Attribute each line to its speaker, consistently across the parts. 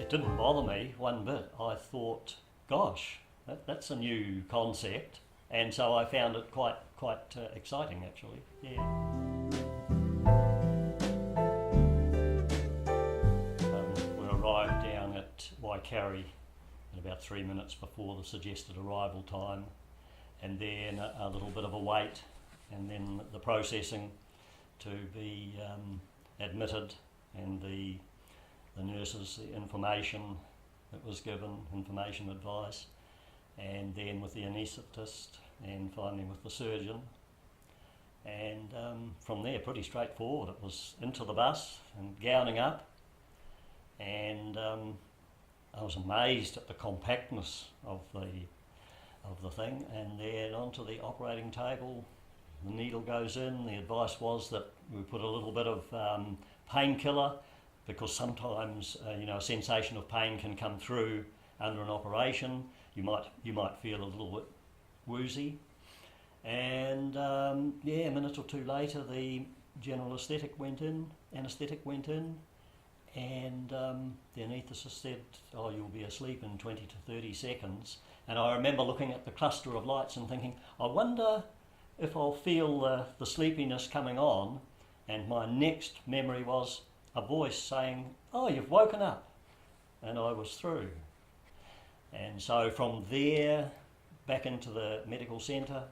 Speaker 1: it didn't bother me one bit. I thought, gosh, that's a new concept, and so I found it quite exciting actually. Yeah. We arrived down at Waikari in about 3 minutes before the suggested arrival time, and then a little bit of a wait, and then the processing to be admitted, and the nurses, the information that was given, information advice, and then with the anaesthetist, and finally with the surgeon. And from there, pretty straightforward. It was into the bus and gowning up, and I was amazed at the compactness of the thing, and then onto the operating table. The needle goes in. The advice was that we put a little bit of painkiller, because sometimes a sensation of pain can come through under an operation. You might feel a little bit woozy, and a minute or two later the general anaesthetic went in, and the anaesthetist said, "Oh, you'll be asleep in 20 to 30 seconds." And I remember looking at the cluster of lights and thinking, I wonder if I'll feel the sleepiness coming on. And my next memory was a voice saying, "Oh, you've woken up," and I was through. And so from there, back into the medical centre,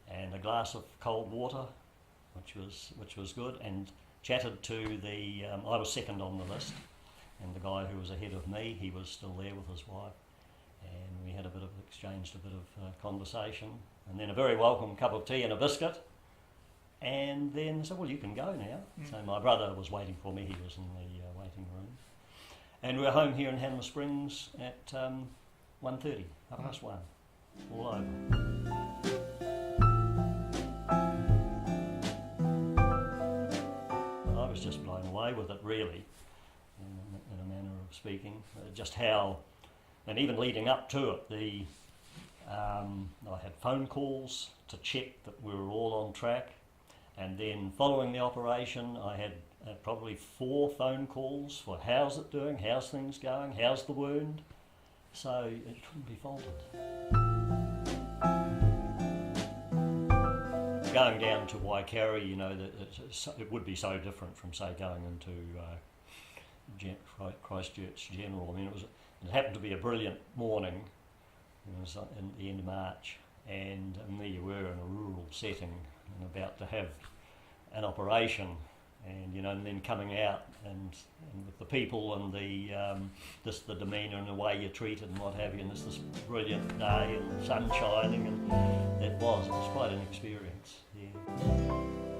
Speaker 1: and a glass of cold water, which was good, and chatted to the. I was second on the list, and the guy who was ahead of me, he was still there with his wife, and we had exchanged a bit of conversation, and then a very welcome cup of tea and a biscuit. And then said, "Well, you can go now." So my brother was waiting for me. He was in the waiting room, and we were home here in Hanmer Springs at 1:30, 1:30, all over. I was just blown away with it, really, in a manner of speaking. Just how, and even leading up to it, I had phone calls to check that we were all on track. And then following the operation, I had probably 4 phone calls for how's it doing, how's things going, how's the wound. So it couldn't be faulted. Going down to Waikari, it would be so different from, say, going into Christchurch General. I mean, it happened to be a brilliant morning. It was in the end of March, and there you were in a rural setting, and about to have an operation, and then coming out and with the people and the demeanour and the way you're treated and what have you, and this brilliant day and the sun shining, and it was quite an experience. Yeah.